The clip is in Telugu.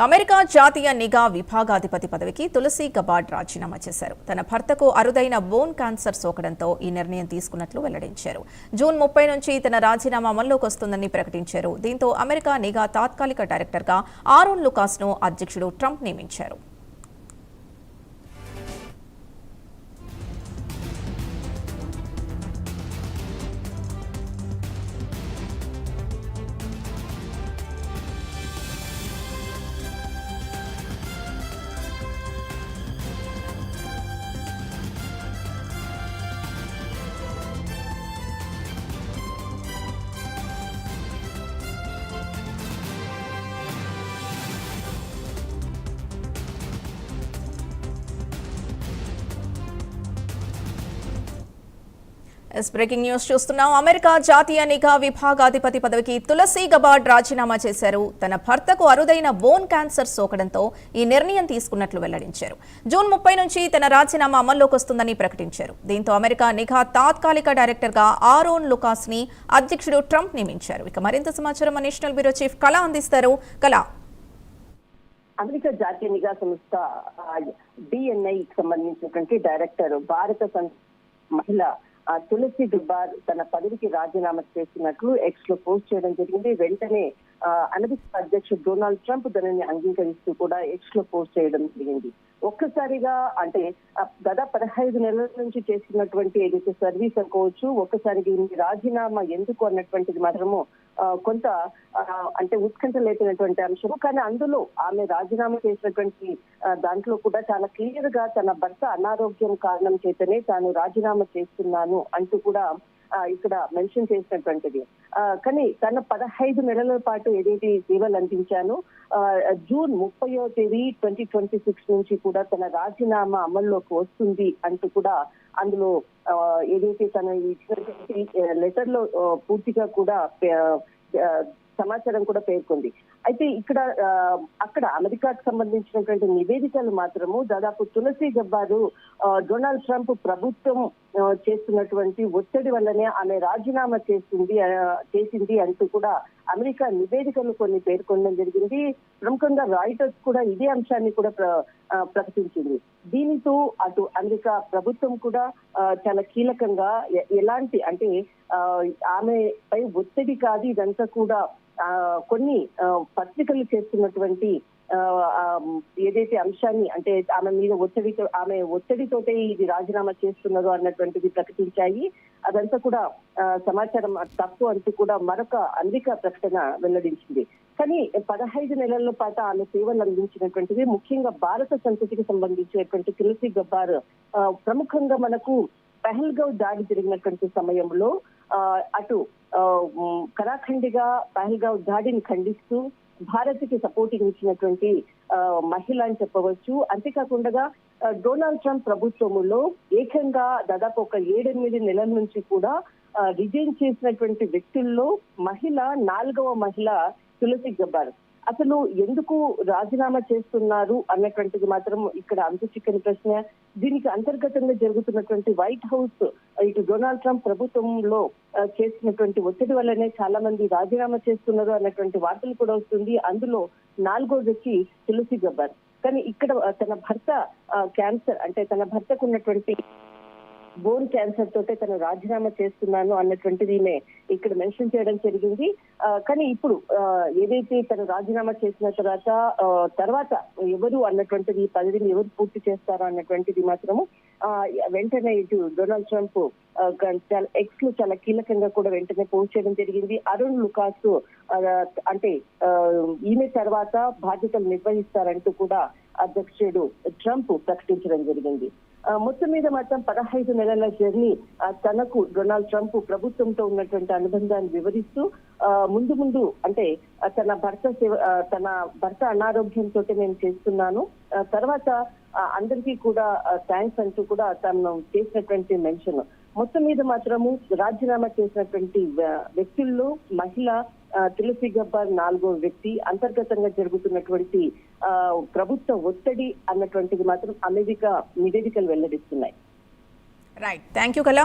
అమెరికా జాతీయ నిఘా విభాగాధిపతి పదవికి తులసి గబార్డ్ రాజీనామా చేశారు. తన భర్తకు అరుదైన బోన్ క్యాన్సర్ సోకడంతో ఈ నిర్ణయం తీసుకున్నట్లు వెల్లడించారు. జూన్ 30 నుంచి తన రాజీనామా అమల్లోకి వస్తుందని ప్రకటించారు. దీంతో అమెరికా నిఘా తాత్కాలిక డైరెక్టర్గా ఆరోన్ లుకాస్ను అధ్యక్షుడు ట్రంప్ నియమించారు. బ్రేకింగ్ న్యూస్ చూస్తున్నాం. అమెరికా జాతీయ నిఘా విభాగాధిపతి పదవికి తులసి గబార్డ్ రాజీనామా చేశారు. తన భర్తకు అరుదైన బోన్ క్యాన్సర్ సోకడంతో ఈ నిర్ణయం తీసుకున్నట్లు వెల్లడించారు. జూన్ 30 నుంచి తన రాజీనామా అమల్లోకి వస్తుందని ప్రకటించారు. దీంతో అమెరికా నిఘా తాత్కాలిక డైరెక్టర్గా ఆరోన్ లుకాస్ ని అధ్యక్షుడు ట్రంప్ నియమించారు. ఇక మరింత సమాచారం నేషనల్ బ్యూరో చీఫ్ కళ అందిస్తారు. కళ, అమెరికా జాతీయ నిఘా సంస్థ డిఎన్ఐకి సంబంధించినటువంటి డైరెక్టర్ భారత మహిళ తులసి గబార్డ్ తన పదవికి రాజీనామా చేస్తున్నట్లు ఎక్స్ లో పోస్ట్ చేయడం జరిగింది. వెంటనే అమెరికా అధ్యక్షుడు డొనాల్డ్ ట్రంప్ దానిని అంగీకరిస్తూ కూడా ఎక్స్ లో పోస్ట్ చేయడం జరిగింది. ఒక్కసారిగా అంటే గత 15 నెలల నుంచి చేసినటువంటి ఏదైతే సర్వీస్ అనుకోవచ్చు, ఒక్కసారిగా రాజీనామా ఎందుకు అన్నటువంటిది మాత్రము కొంత అంటే ఉత్కంఠ లేపినటువంటి అంశము. కానీ అందులో ఆమె రాజీనామా చేసినటువంటి దాంట్లో కూడా చాలా క్లియర్ గా తన భర్త అనారోగ్యం కారణం చేతనే తాను రాజీనామా చేస్తున్నాను అంటూ కూడా ఇక్కడ మెన్షన్ చేసినటువంటిది. కానీ తన 15 నెలల పాటు ఏదైతే సేవలు అందించానో జూన్ 30వ తేదీ 2026 నుంచి కూడా తన రాజీనామా అమల్లోకి వస్తుంది అంటూ కూడా అందులో ఏదైతే తన ఇచ్చినటువంటి లెటర్ లో పూర్తిగా కూడా సమాచారం కూడా పేర్కొంది. అయితే ఇక్కడ అక్కడ అమెరికాకు సంబంధించినటువంటి నివేదికలు మాత్రము దాదాపు తులసి గబార్డ్ డొనాల్డ్ ట్రంప్ ప్రభుత్వం చేస్తున్నటువంటి ఒత్తిడి వల్లనే ఆమె రాజీనామా చేసింది అంటూ కూడా అమెరికా నివేదికలు కొన్ని పేర్కొనడం జరిగింది. ప్రముఖంగా రాయిటర్స్ కూడా ఇదే అంశాన్ని కూడా ప్రకటించింది. దీనితో అటు అమెరికా ప్రభుత్వం కూడా చాలా కీలకంగా ఎలాంటి అంటే ఆమెపై ఒత్తిడి కాదు, ఇదంతా కూడా కొన్ని పత్రికలు చేస్తున్నటువంటి ఏదైతే అంశాన్ని అంటే ఆమె మీద ఆమె ఒత్తిడితోటే ఇది రాజీనామా చేస్తున్నారు అన్నటువంటిది ప్రకటించాయి. అదంతా కూడా సమాచారం తప్పు అంటూ కూడా మరొక అమెరికా ప్రకటన వెల్లడించింది. కానీ 15 నెలల పాటు ఆమె సేవలు అందించినటువంటిది ముఖ్యంగా భారత సంతతికి సంబంధించినటువంటి తులసి గబార్డ్ ప్రముఖంగా మనకు పహల్గావ్ దాడి జరిగినటువంటి సమయంలో అటు కరాఖండిగా పహల్గావ్ దాడిని ఖండిస్తూ భారత్కి సపోర్టింగ్ ఇచ్చినటువంటి మహిళ అని చెప్పవచ్చు. అంతేకాకుండా డొనాల్డ్ ట్రంప్ ప్రభుత్వములో ఏకంగా దాదాపు ఒక 7-8 నెలల నుంచి కూడా రిజైన్ చేసినటువంటి వ్యక్తుల్లో 4వ మహిళ తులసి గబార్డ్. అసలు ఎందుకు రాజీనామా చేస్తున్నారు అన్నటువంటిది మాత్రం ఇక్కడ అంతు చిక్కని ప్రశ్న. దీనికి అంతర్గతంగా జరుగుతున్నటువంటి వైట్ హౌస్ ఇటు డొనాల్డ్ ట్రంప్ ప్రభుత్వంలో చేసినటువంటి ఒత్తిడి వల్లనే చాలా మంది రాజీనామా చేస్తున్నారు అన్నటువంటి వార్తలు కూడా వస్తుంది. అందులో 4వ వ్యక్తి తులసి గబార్డ్. కానీ ఇక్కడ తన భర్త క్యాన్సర్ అంటే తన భర్తకు ఉన్నటువంటి బోన్ క్యాన్సర్ తోటే తను రాజీనామా చేస్తున్నాను అన్నటువంటిది ఈమె ఇక్కడ మెన్షన్ చేయడం జరిగింది. కానీ ఇప్పుడు ఏదైతే తను రాజీనామా చేసిన తర్వాత ఎవరు అన్నటువంటిది ఈ పదవిని ఎవరు పూర్తి చేస్తారో అన్నటువంటిది మాత్రము వెంటనే ఇటు డొనాల్డ్ ట్రంప్ ఎక్స్ లో చాలా కీలకంగా కూడా వెంటనే పోస్ట్ చేయడం జరిగింది. అరుణ్ లుకాస్ అంటే ఈమె తర్వాత బాధ్యతలు నిర్వహిస్తారంటూ కూడా అధ్యక్షుడు ట్రంప్ ప్రకటించడం జరిగింది. మొత్తం మీద మాత్రం 15 నెలల జర్నీ తనకు డొనాల్డ్ ట్రంప్ ప్రభుత్వంతో ఉన్నటువంటి అనుబంధాన్ని వివరిస్తూ ముందు అంటే తన భర్త అనారోగ్యంతో నేను చేస్తున్నాను, తర్వాత అందరికీ కూడా థ్యాంక్స్ అంటూ కూడా తను చేసినటువంటి మెన్షన్. మొత్తం మీద మాత్రము రాజీనామా చేసినటువంటి వ్యక్తుల్లో మహిళ తులసి గబార్డ్ 4వ వ్యక్తి. అంతర్గతంగా జరుగుతున్నటువంటి ప్రభుత్వ ఒత్తిడి అన్నటువంటిది మాత్రం అమెరికా నివేదికలు వెల్లడిస్తున్నాయి. రైట్, థ్యాంక్ యూ కళ.